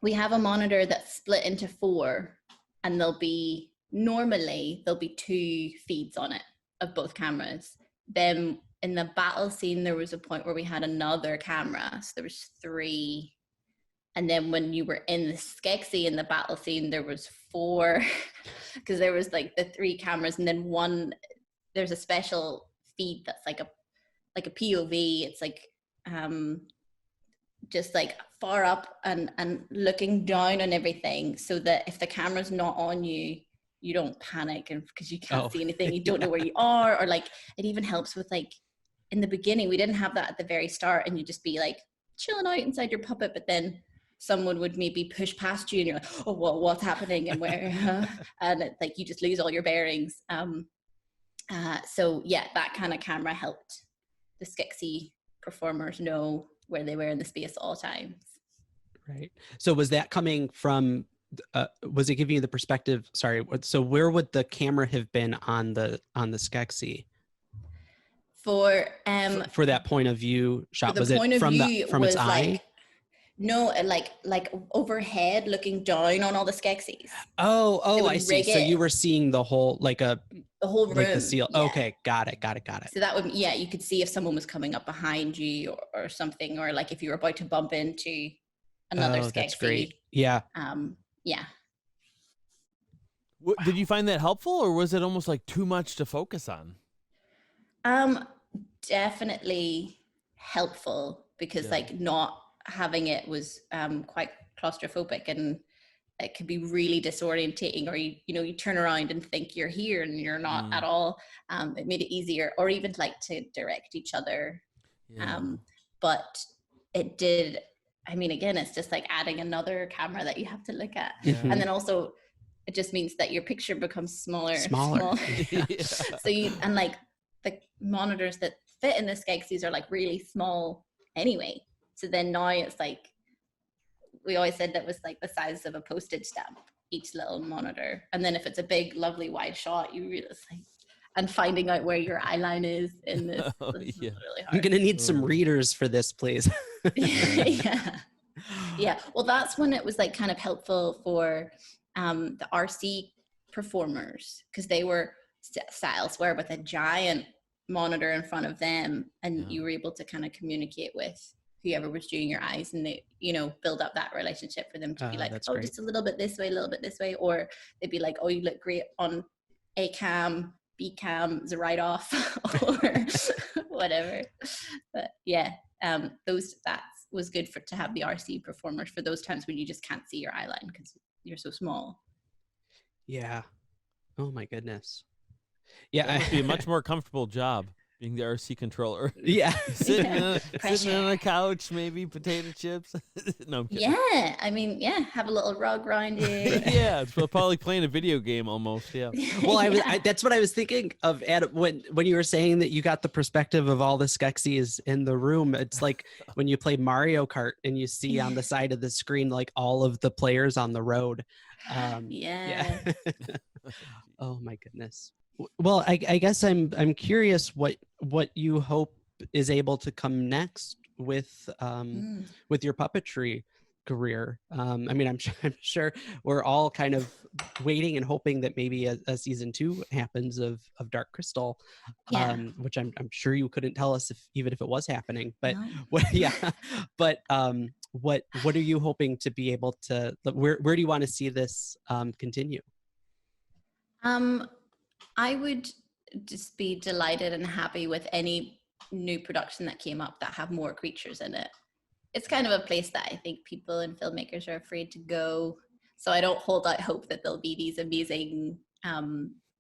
We have a monitor that's split into 4, and there'll be 2 feeds on it of both cameras. Then in the battle scene, there was a point where we had another camera, so there was 3. And then when you were in the Skeksis in the battle scene, there was 4, because there was like the 3 cameras, and then there's a special feed that's like a POV. It's like just like far up and looking down on everything, so that if the camera's not on you, you don't panic, and because you can't see anything, you don't know where you are, or like it even helps with, like, in the beginning we didn't have that at the very start, and you just be like chilling out inside your puppet, but then someone would maybe push past you and you're like, oh, what's happening and where? And it's like you just lose all your bearings. So yeah, that kind of camera helped the Skeksis performers know where they were in the space at all times. Right. So was that coming from, was it giving you the perspective, sorry, so where would the camera have been on the Skeksis? For that point of view shot, was it from its eye? No, like overhead, looking down on all the Skeksis. Oh, I see. So you were seeing the whole, the whole room, like the seal. Yeah. Okay, got it. So that would, yeah, you could see if someone was coming up behind you or something, or like if you were about to bump into another Skeksis. That's great. Yeah. Yeah. Did you find that helpful, or was it almost like too much to focus on? Definitely helpful, because like not having it was quite claustrophobic, and it could be really disorientating, or you turn around and think you're here and you're not at all. It made it easier, or even like to direct each other. But it did, I mean, again, it's just like adding another camera that you have to look at. And then also it just means that your picture becomes smaller. Yeah. So and like the monitors that fit in the Skeksis are like really small anyway. So then now it's like, we always said that was like the size of a postage stamp, each little monitor. And then if it's a big, lovely wide shot, you really like, and finding out where your eye line is in this, this is really hard. I'm going to need some readers for this, please. Yeah. Well, that's when it was like kind of helpful for the RC performers, because they were sat elsewhere with a giant monitor in front of them, and you were able to kind of communicate with whoever was doing your eyes, and they, build up that relationship for them to be like, oh, great. Just a little bit this way, or they'd be like, oh, you look great on a cam, cams right off or whatever. But yeah, that was good to have the RC performers for those times when you just can't see your eye line because you're so small. Yeah. Oh my goodness. Yeah, that must be a much more comfortable job being the RC controller. Yeah. sitting on a couch, maybe potato chips. No, I'm kidding. Yeah, I mean, yeah, have a little rug around you. Yeah, it's probably playing a video game almost. Yeah. Well, that's what I was thinking of, Adam, when you were saying that you got the perspective of all the Skeksis in the room. It's like when you play Mario Kart and you see on the side of the screen like all of the players on the road. Yeah. Oh my goodness. Well, I guess I'm curious what you hope is able to come next with your puppetry career. I mean, I'm sure we're all kind of waiting and hoping that maybe a season 2 happens of Dark Crystal, which I'm sure you couldn't tell us even if it was happening. But no. But what are you hoping to be able to? Where do you want to see this continue? I would just be delighted and happy with any new production that came up that have more creatures in it. It's kind of a place that I think people and filmmakers are afraid to go. So I don't hold out hope that there'll be these amazing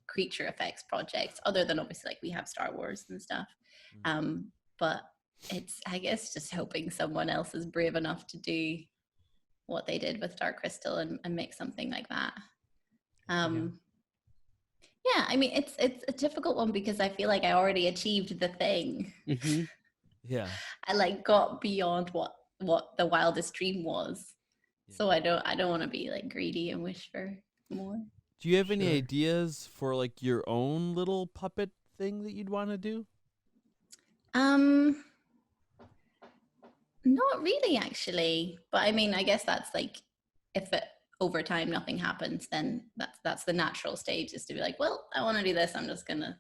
creature effects projects, other than obviously like we have Star Wars and stuff. But it's, I guess, just hoping someone else is brave enough to do what they did with Dark Crystal and make something like that. Yeah, I mean, it's a difficult one because I feel like I already achieved the thing. Mm-hmm. Yeah. I like got beyond what the wildest dream was. Yeah. So I don't want to be like greedy and wish for more. Do you have any ideas for like your own little puppet thing that you'd want to do? Not really, actually. But I mean, I guess that's like, if it over time nothing happens, then that's the natural stage, is to be like, well, I want to do this, I'm just gonna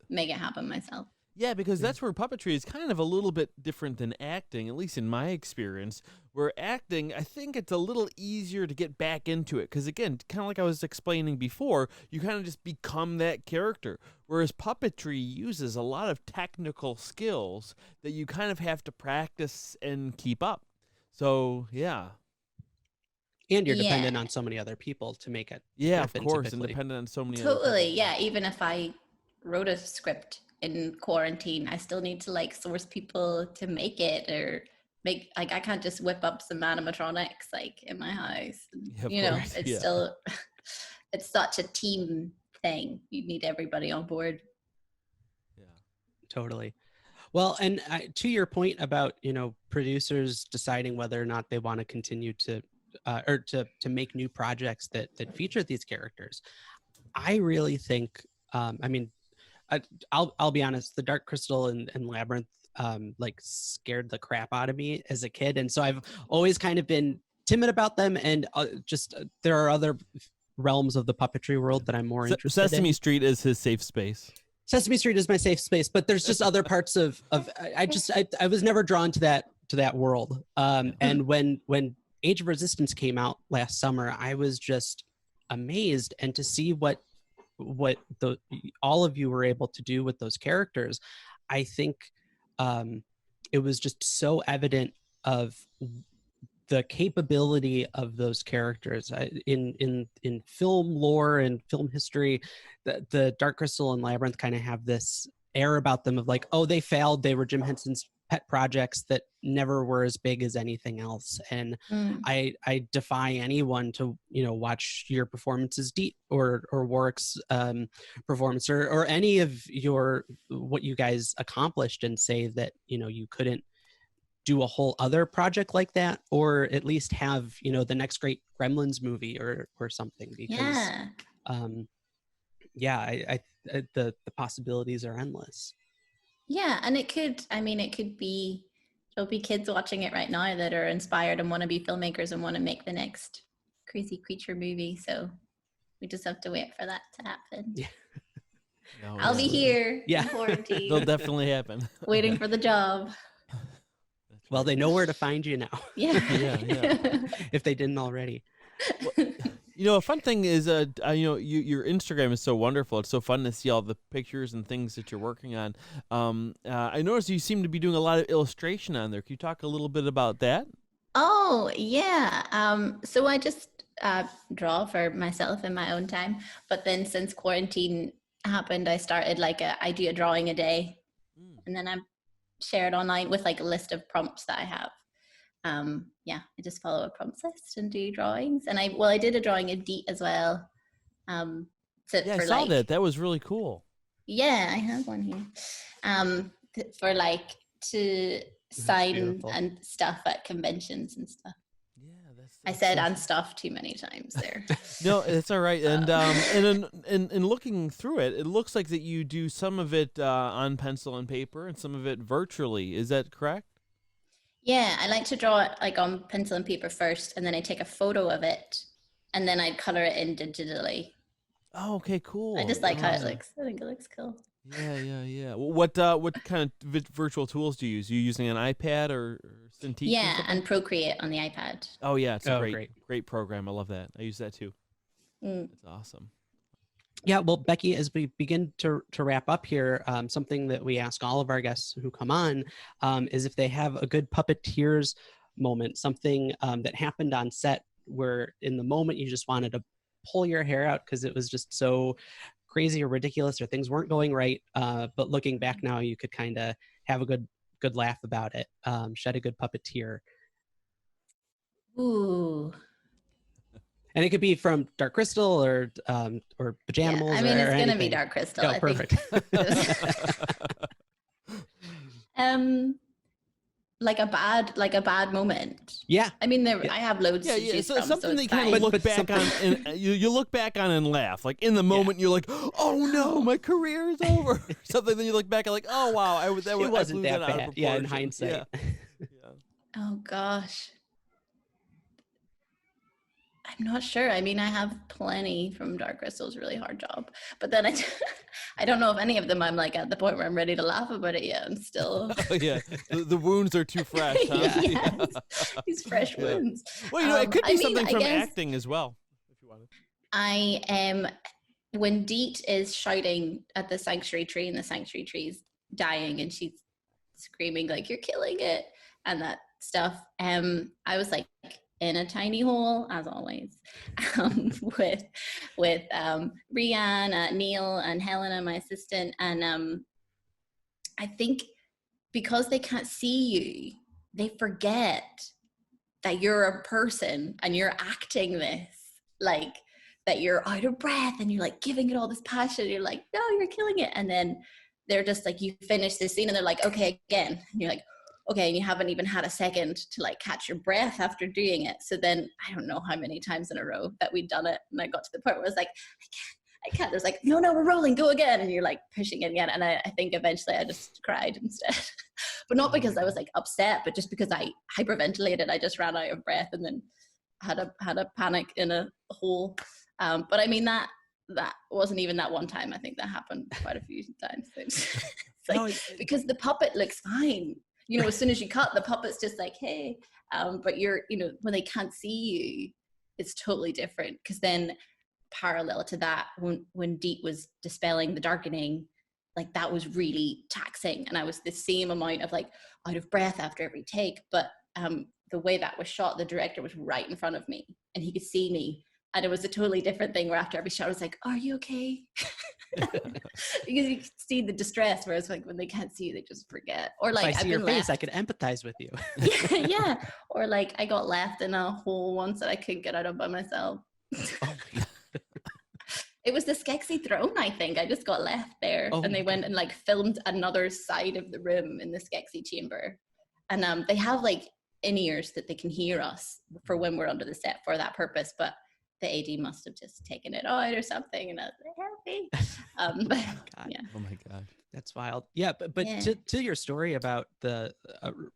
make it happen myself. Yeah, because that's where puppetry is kind of a little bit different than acting, at least in my experience. Where acting, I think it's a little easier to get back into it, because again, kind of like I was explaining before, you kind of just become that character. Whereas puppetry uses a lot of technical skills that you kind of have to practice and keep up. So yeah. And you're dependent on so many other people to make it. Yeah, of course, and dependent on so many other people. Totally, yeah. Even if I wrote a script in quarantine, I still need to like source people to make it, or make, like, I can't just whip up some animatronics like in my house. Yeah, it's still, it's such a team thing. You need everybody on board. Yeah, totally. Well, and to your point about, producers deciding whether or not they want to continue to or to make new projects that feature these characters, I really think, I mean, I'll be honest, the Dark Crystal and Labyrinth like scared the crap out of me as a kid, and so I've always kind of been timid about them, and there are other realms of the puppetry world that I'm more interested in. Sesame Street is his safe space. Sesame Street is my safe space, but there's just other parts of I was never drawn to that world. And when Age of Resistance came out last summer, I was just amazed, and to see what all of you were able to do with those characters, I think it was just so evident of the capability of those characters in film lore and film history. The Dark Crystal and Labyrinth kind of have this air about them of like, oh, they failed, they were Jim Henson's pet projects that never were as big as anything else. And I defy anyone to watch your performances, Deet, or Warwick's performance, or any of what you guys accomplished, and say that you couldn't do a whole other project like that, or at least have the next great Gremlins movie or something, because the possibilities are endless. Yeah, and there'll be kids watching it right now that are inspired and want to be filmmakers and want to make the next crazy creature movie. So we just have to wait for that to happen. Yeah. No, I'll be here in quarantine. They'll definitely happen. Waiting for the job. Well, they know where to find you now. Yeah. Yeah. If they didn't already. A fun thing is, your Instagram is so wonderful. It's so fun to see all the pictures and things that you're working on. I noticed you seem to be doing a lot of illustration on there. Can you talk a little bit about that? Oh, yeah. So I just draw for myself in my own time. But then since quarantine happened, I started I do a drawing a day. And then I share it online with like a list of prompts that I have. I just follow a prompts list and do drawings. And I did a drawing of Deet as well. I saw that. That was really cool. Yeah, I have one here. For to sign and stuff at conventions and stuff. Yeah, I said "and stuff" too many times there. No, it's all right. And in looking through it, it looks like that you do some of it on pencil and paper and some of it virtually. Is that correct? Yeah, I like to draw it on pencil and paper first, and then I take a photo of it, and then I color it in digitally. Oh, okay, cool. I just like how it looks. I think it looks cool. Yeah. What kind of virtual tools do you use? Are you using an iPad or Cintiq? Yeah, and Procreate on the iPad. Oh yeah, it's a great program. I love that. I use that too. It's awesome. Yeah, well, Becky, as we begin to wrap up here, something that we ask all of our guests who come on is if they have a good puppeteers moment, something that happened on set where in the moment you just wanted to pull your hair out because it was just so crazy or ridiculous or things weren't going right. But looking back now, you could kind of have a good laugh about it, shed a good puppeteer. Ooh. And it could be from Dark Crystal or Pajanimals. Yeah, I mean, it's going to be Dark Crystal. Oh, perfect. Like a bad moment. Yeah. I mean, I have loads to choose from. Something so that kind of look back on, and you look back on and laugh. Like in the moment, you're like, "Oh no, my career is over." Something that you look back and like, "Oh wow, it wasn't that bad." Yeah, in hindsight. Yeah. Oh gosh. I'm not sure. I mean, I have plenty from Dark Crystal's really hard job, but then I don't know if any of them I'm at the point where I'm ready to laugh about it yet. I'm still. Oh, yeah, the wounds are too fresh. Huh? Yes. These fresh wounds. Well, it could be something from acting as well, if you wanted. I am when Deet is shouting at the sanctuary tree, and the sanctuary tree is dying, and she's screaming like, "You're killing it," and that stuff. I was in a tiny hole, as always, with Rianne, Neil, and Helena, my assistant. And I think because they can't see you, they forget that you're a person and you're acting this, that you're out of breath and you're giving it all this passion. You're like, no, you're killing it. And then they're just you finish this scene and they're like, okay, again. And you're like, okay, and you haven't even had a second to catch your breath after doing it. So then I don't know how many times in a row that we'd done it, and I got to the point where I was like, I can't. There's no, we're rolling, go again, and you're pushing it again. And I think eventually I just cried instead, but not because I was upset, but just because I hyperventilated. I just ran out of breath and then had a panic in a hole. But I mean that wasn't even that one time. I think that happened quite a few times. It's because the puppet looks fine. As soon as you cut, the puppet's just hey, but you're, when they can't see you, it's totally different. Because then parallel to that, when Deet was dispelling the darkening, that was really taxing. And I was the same amount of out of breath after every take. But the way that was shot, the director was right in front of me and he could see me. And it was a totally different thing where after every shot I was like, are you okay? Because you can see the distress, whereas when they can't see you, they just forget. Or if I see your face, I can empathize with you. yeah. Or I got left in a hole once that I couldn't get out of by myself. Oh my God. It was the Skeksis throne, I think. I just got left there. And they went and filmed another side of the room in the Skeksis chamber. And they have in-ears that they can hear us for when we're under the set for that purpose. But the AD must have just taken it out or something, and I was help me. Yeah. Oh my God, that's wild. Yeah, but yeah. To your story about the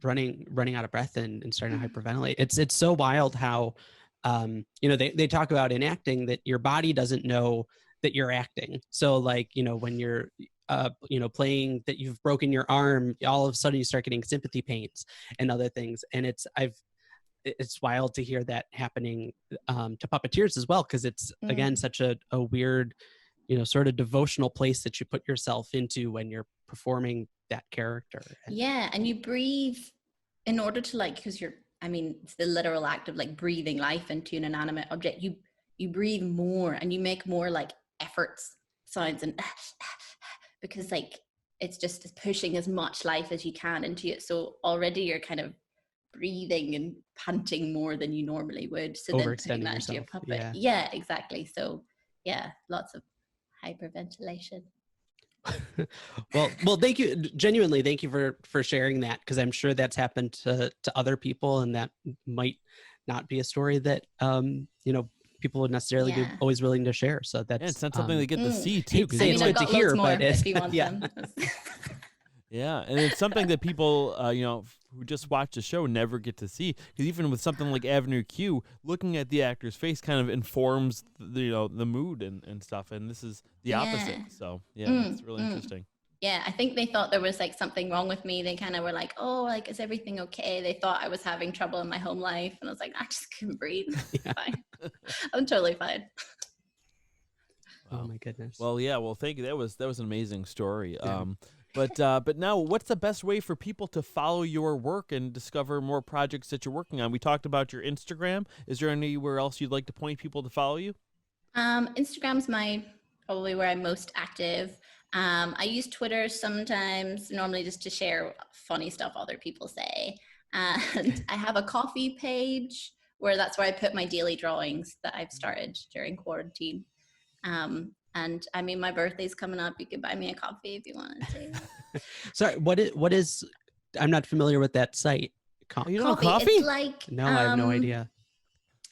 running out of breath and starting to hyperventilate, it's so wild how they talk about in acting that your body doesn't know that you're acting. So when you're playing that you've broken your arm, all of a sudden you start getting sympathy pains and other things, and it's wild to hear that happening to puppeteers as well, because it's again such a weird, sort of devotional place that you put yourself into when you're performing that character. Yeah, and you breathe in order to because it's the literal act of like breathing life into an inanimate object. You breathe more and you make more like efforts sounds and because like it's just pushing as much life as you can into it. So already you're kind of breathing and panting more than you normally would. So then putting that into your puppet. Yeah, exactly. So yeah, lots of hyperventilation. well, thank you. Genuinely, thank you for sharing that, because I'm sure that's happened to other people, and that might not be a story that people would necessarily be always willing to share. So that's it's not something they get to see too. Because it's good to hear, but if you want them. Yeah, and it's something that people, who just watch the show never get to see. Because even with something like Avenue Q, looking at the actor's face kind of informs the mood and stuff. And this is the opposite. So it's really interesting. Yeah, I think they thought there was like something wrong with me. They kind of were like, "Oh, like is everything okay?" They thought I was having trouble in my home life, and I was like, "I just couldn't breathe. Fine, I'm totally fine." Wow. Oh my goodness. Well, yeah. Well, thank you. That was an amazing story. Yeah. But now, what's the best way for people to follow your work and discover more projects that you're working on? We talked about your Instagram. Is there anywhere else you'd like to point people to follow you? Instagram's probably where I'm most active. I use Twitter sometimes, normally just to share funny stuff other people say. And I have a coffee page where that's where I put my daily drawings that I've started during quarantine. And I mean, my birthday's coming up. You could buy me a coffee if you wanted to. Sorry, what is? I'm not familiar with that site. You know coffee? It's like no, I have no idea.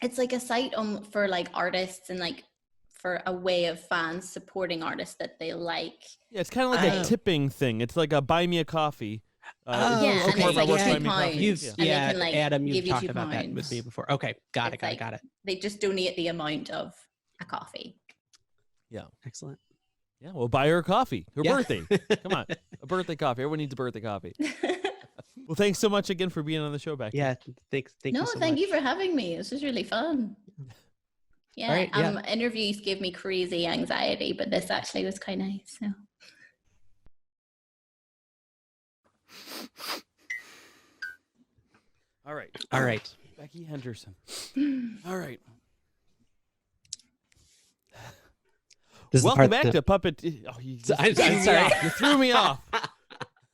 It's like a site for like artists and like for a way of fans supporting artists that they like. Yeah, it's kind of like a tipping thing. It's like a buy me a coffee. And it's like £2. Adam, you've talked about that with me before. Okay, got it. They just donate the amount of a coffee. Yeah. Excellent. Yeah, well, buy her a coffee. Her birthday. Come on. A birthday coffee. Everyone needs a birthday coffee. Well, thanks so much again for being on the show, Becky. Yeah, thank you so much. No, thank you for having me. This was really fun. Yeah, right, interviews give me crazy anxiety, but this actually was quite nice. So. All right. Beccy Henderson. All right. Welcome back to Puppet. Oh, I'm sorry. You threw me off.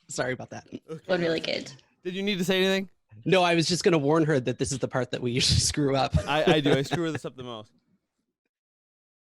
Sorry about that. Going really good. Did you need to say anything? No, I was just going to warn her that this is the part that we usually screw up. I do. I screw this up the most.